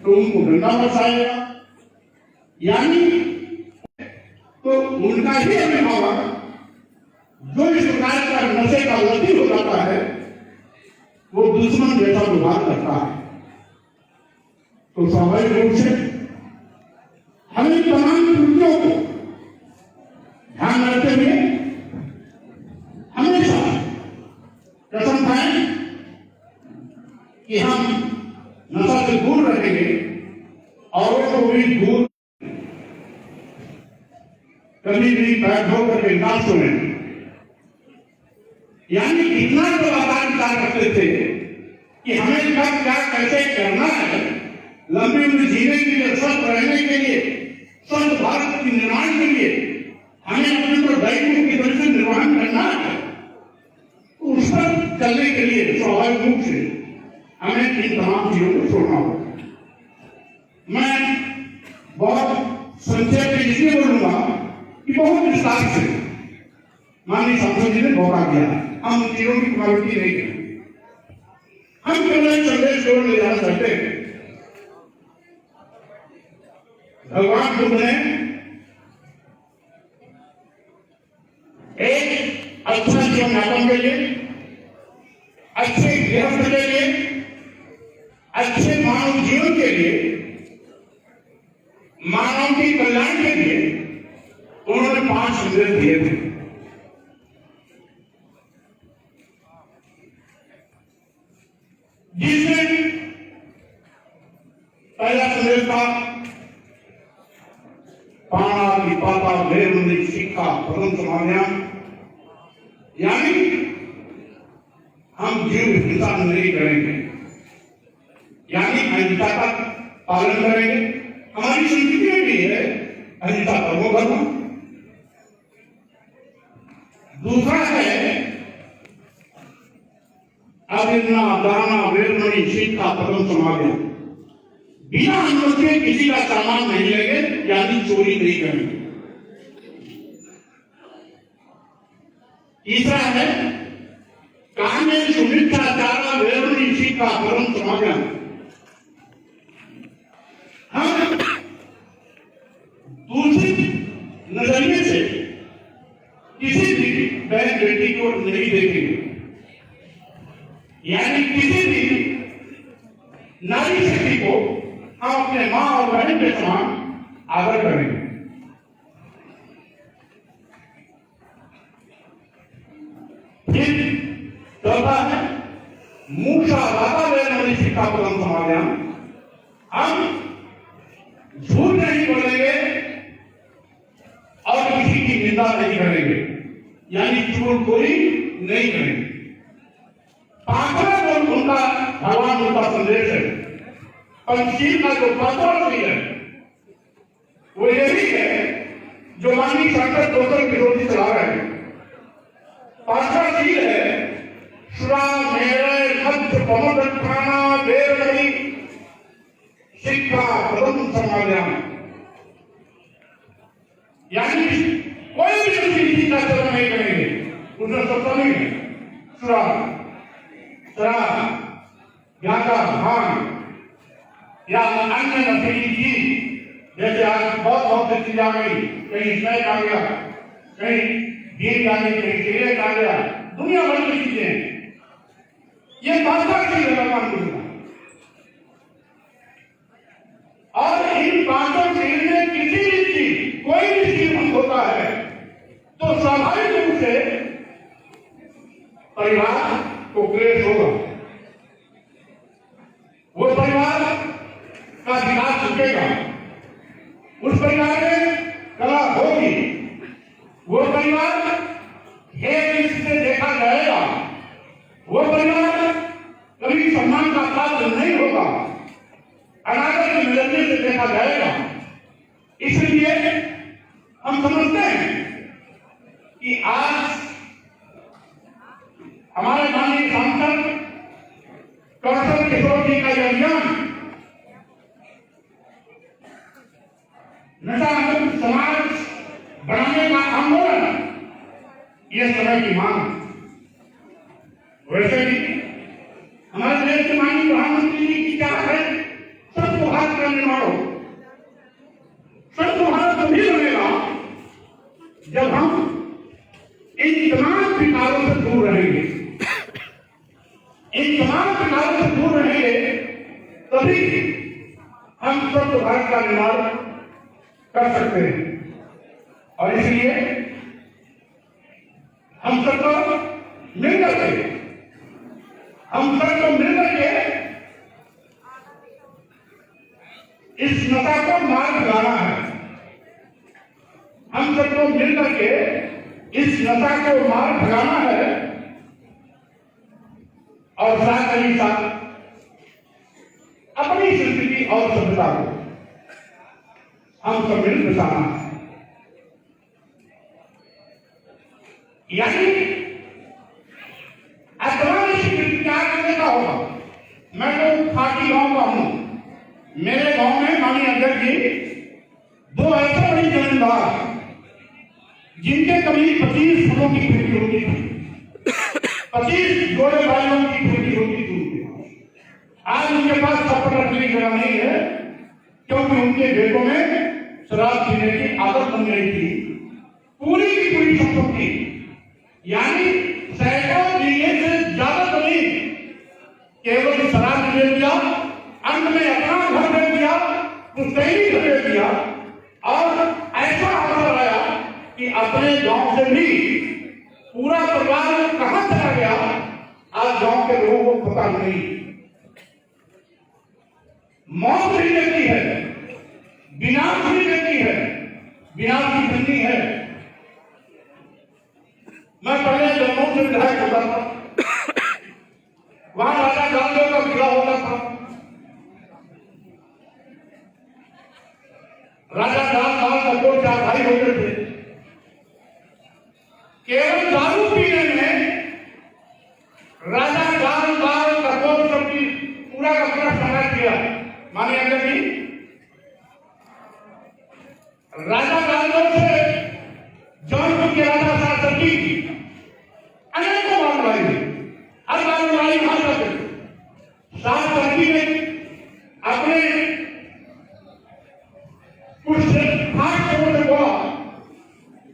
तो उनको गंगा बरसाएगा, यानी तो उनका ही अभिभावक जो इस प्रकार का नशे का लती हो जाता है वो दुश्मन जैसा व्यवहार करता है। तो स्वाभाविक रूप से हमें तमाम त्रुटियों को ध्यान रखते हुए हमेशा कसम खाएं कि हम नशा से दूर रहेंगे और को भी दूर कभी भी बैठ होकर के ना सुने। यानी इतना तो आसान विचार करते थे कि हमें कब क्या कैसे करना है, लंबी उम्र जीने के लिए, स्वस्थ रहने के लिए, स्वस्थ भारत के निर्माण के लिए हमें अपने को दायित्व की तरह से निर्वहन करना है। उस पर चलने के लिए स्वाभाविक रूप से हमें इन तमाम चीजों को छोड़ना होगा। मैं बहुत संक्षेप में इसलिए बोलूंगा कि बहुत विस्तार से माननीय सांसद जी ने मौका दिया, हम उन चीजों की क्वालिटी नहीं करें। हम केवल एक संदेश केवल ले जाना चाहते हैं। भगवान बुद्ध ने एक अच्छा जीवन यापन के लिए, अच्छे गृहस्थ के लिए, अच्छे मानव जीवन के लिए, मानव के कल्याण के लिए उन्होंने 5 संदेश दिए थे। जिसमें पहला संदेश था पाणा वेद शिक्षा प्रथम समान्या, यानी हम जीव हिंसा नहीं करेंगे, यानी अहिंसा का पालन करेंगे। हमारी संस्कृति में भी है अहिंसा परमो धर्म। दूसरा है अविन्ना दाना वेदमणि शिक्षा प्रथम समान्या, बिना अनुमति के किसी का सामान नहीं लेंगे, यानी चोरी नहीं करेंगे। तीसरा है कामे सुमित्राचारा वेदमणि शिक्षा प्रथम समान्या, हम दूसरी नजरिए से किसी भी बहन बेटी को नहीं देखेंगे, यानी किसी भी नारी शक्ति को हम अपने मां और बहन के समान आदर करेंगे। फिर चौथा है मूषा दाता वेदमणि शिक्षा प्रथम समान्या, हम झूठ नहीं बोलेंगे और किसी की निंदा नहीं करेंगे, यानी चुगलखोरी नहीं करेंगे। पांचवा जो उनका भगवान उनका संदेश है, पंचशील का जो पांचवा शील है वो यही है जो माननीय सांसद दोषर विरोधी चला रहे हैं। पांचवा शील है सुरा मेरे मध्य पमोदत्थाना वेदमणि शिक्षा प्रथम समान्या, यानी कोई भी किसी का चलन नहीं करेंगे, उसमें सबका नहीं है सुरा शराब, गांजा, भांग या अन्य नशीली चीज, जैसे आज बहुत सी चीज आ गई, कहीं स्नैक आ गया, कहीं बीड़ी आ गई, कहीं सिगरेट आ गया, दुनिया भर की चीजें, ये पांचवा चीज है भगवान बुद्ध का। और इन पांचों चीज में किसी भी चीज, कोई भी चीज बंद होता है तो स्वाभाविक रूप से परिवार को क्लेश होगा, वो परिवार का विकास रुकेगा, उस परिवार में कला होगी, वो परिवार एक से देखा जाएगा, वो परिवार कभी सम्मान का पात्र नहीं होगा, अनादर के नजरिए से देखा जाएगा। इसलिए हम समझते हैं कि आज हमारे माननीय सांसद कौशल किशोर जी का यह अभियान नशा मुक्त समाज बनाने का आंदोलन, यह समय की मांग। वैसे भी हमारे देश के माननीय प्रधानमंत्री जी की क्या है, सबको हाथ का निर्माण हो। स्वच्छ भारत तभी बनेगा जब हम इन तमाम विकारों से दूर रहेंगे। इन तमाम विकारों से दूर रहेंगे तभी हम स्वच्छ भारत का निर्माण कर सकते हैं। और इसलिए हम सबको मिलकर के इस नशा को मार भगाना है। हम सबको मिलकर के इस नशा को मार भगाना है और साथ ही साथ अपनी संस्कृति और सभ्यता को हम सब मिल बचाना है। यानी क्या करने का होगा। मैं तो खाटी गांव का हूं। मेरे गांव में माननीय अध्यक्ष जी दो ऐसे बड़ी जमींदार जिनके करीब 25 फलों की खेती होती थी, 25 जोड़े बाइयों की खेती होती थी। आज उनके पास चप्पल रखने की जगह नहीं है क्योंकि उनके बेटों में शराब पीने की आदत बन गई थी। पूरी की पूरी संपत्ति यानी सैकड़ों बीघे से ज्यादा जमीन केवल शराब दे दिया, अंत में अपना घर दे दिया, पुश्तैनी घर दे दिया और ऐसा अवसर आया कि अपने गांव से भी पूरा परिवार कहां चला गया आज गांव के लोगों को पता नहीं। मौत भी देती है, विनाश भी देती है, विनाश की ठंडी है। मैं पहले जम्मू से विधायक होता था, वहां राजा गांधीदेव का किला होता था। राजा रामलाल का दो चार भाई होते थे। केवल दारू पीने में राजा रामलाल कपूर सबकी पूरा का पूरा संघर्ष किया। मानिए अध्यक्ष जी, राजा गांधीदेव से जौनपुर के राजा शासक जी अनेकों बार लड़ाई, हर बार लड़ाई हार जाते। सात सदी में अपने कुछ खास लोगों से बोला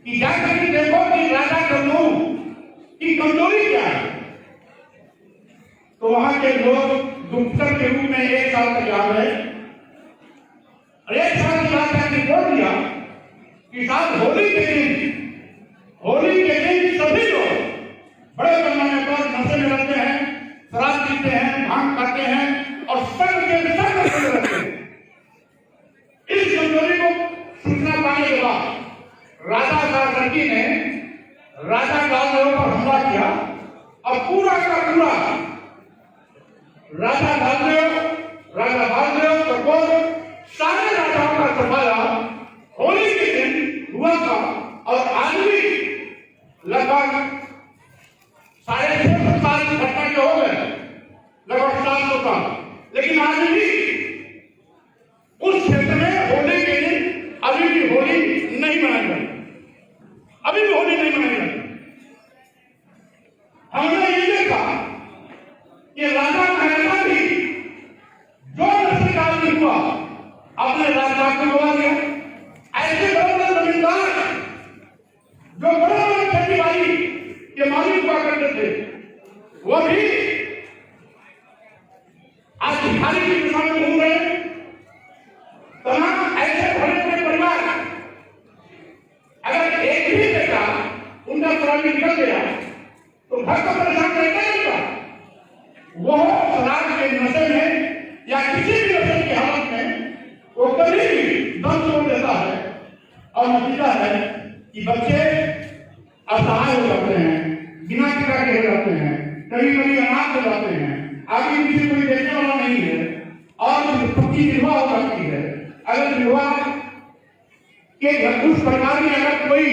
कि जाकर के देखो कि राजा कन्नू की कमजोरी क्या है। तो वहां के लोग गुप्तचर के रूप में एक साल तक आ गए और एक साल के बाद जाके बोल दिया कि साहब होली के दिन सभी लोग बड़े पैमाने पर नशे में रहते हैं, शराब पीते हैं, भांग खाते हैं और संग के रहते हैं। इस कमजोरी को सूचना पाने के बाद राजा शासकी ने राजा गांधीदेव पर हमला किया और पूरा का पूरा राजा गांधीदेव कपूर सारे राजाओं का सफाया होली के दिन हुआ था। और आज भी लगभग 650 साल की घटना के हो गए, लगभग 700 साल, लेकिन आज भी उस क्षेत्र में होली के दिन अभी भी होली नहीं मनाई जाती, अभी भी होली नहीं मनाई जाती। हमने ये देखा कि राजा महता भी जो नशे का आदमी हुआ अपने राजा को लगा दिया। ऐसे बड़े बड़े जमींदार जो बड़े बड़े खेती बाड़ी के मालिक हुआ करते थे वो भी आज भिखारी की दिशा में घूम रहे हैं। तमाम ऐसे बड़े बड़े परिवार अगर एक भी बेटा उनका शराब निकल गया तो घर को परेशान रहता है। वो शराब के नशे में या किसी भी नशे की हालत में वो कभी भी दम तोड़ देता है और नतीजा है कि बच्चे असहाय हो जाते हैं, बिना पिता के हो जाते हैं, कभी कभी अनाथ हो जाते हैं, आगे पीछे कोई देखने वाला नहीं है और पक्की विवाह हो जाती है। अगर विवाह के घर उस प्रकार में अगर कोई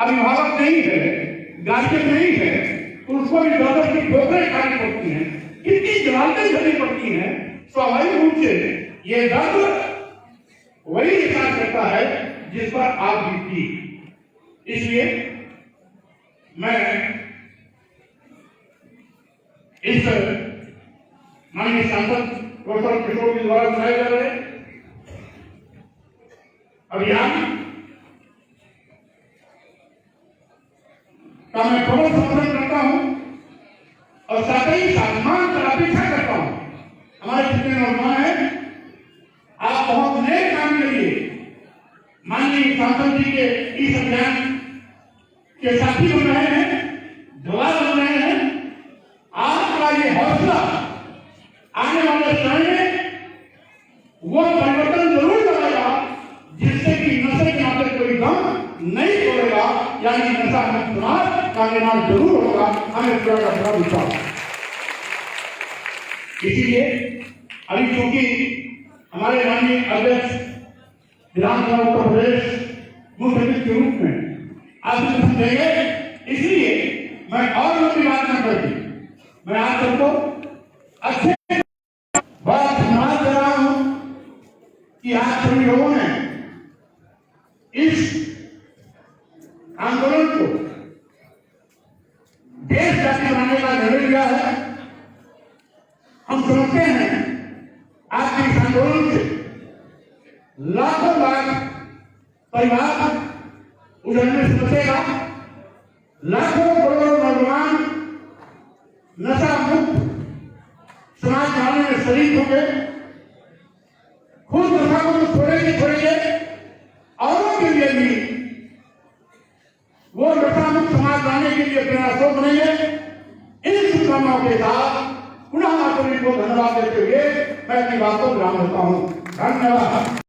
अभिभावक नहीं है, गार्जियन नहीं है, तो उसको भी ज्यादा की ठोकरें खानी पड़ती हैं, कितनी जलालतें झेलनी पड़ती हैं। स्वाभाविक रूप से ये दर्द वही एहसास करता है जिस पर आप बीती। इसलिए मैं इस माननीय सांसद डॉक्टर किशोर जी द्वारा बनाए जा रहे अभियान का मैं प्रबल समर्थन करता हूं और साथ ही सम्मान की अपेक्षा करता हूं। हमारे जितने नौजवान हैं, आप बहुत नए काम के लिए माननीय सांसद जी के इस अभियान के साथी बन रहे हैं, जवाब बन रहे हैं। आपका ये हौसला आने वाले समय में वो परिवर्तन जरूर करेगा जिससे कि नशे के नाते कोई गम नहीं छोड़ेगा, यानी नशा मुक्त समाज का निर्माण जरूर होगा। हमें पूरा का पूरा विश्वास। इसीलिए अभी चूंकि हमारे माननीय अध्यक्ष विधानसभा उत्तर प्रदेश मुख्य सचिव के रूप में आप देंगे, इसलिए मैं और लंबी बात न करती, मैं आप सबको अच्छे बात धन्यवाद दे रहा हूं कि आप सभी लोगों ने इस आंदोलन को देशव्यापी बनाने का निर्णय लिया है। हम समझते हैं आपके इस आंदोलन से लाखों लाख परिवार उजड़ने से बचेगा, लाखों करोड़ों नौजवान नशा मुक्त समाज बनाने में शरीक होंगे। खुद नशा को छोड़ेंगे, औरों के लिए भी वो नशा मुक्त समाज बनाने के लिए प्रयासों बनेंगे। इन शुभकामनाओं के साथ पुनः आप सभी को धन्यवाद देते हुए मैं अपनी बात को विराम देता हूं। धन्यवाद।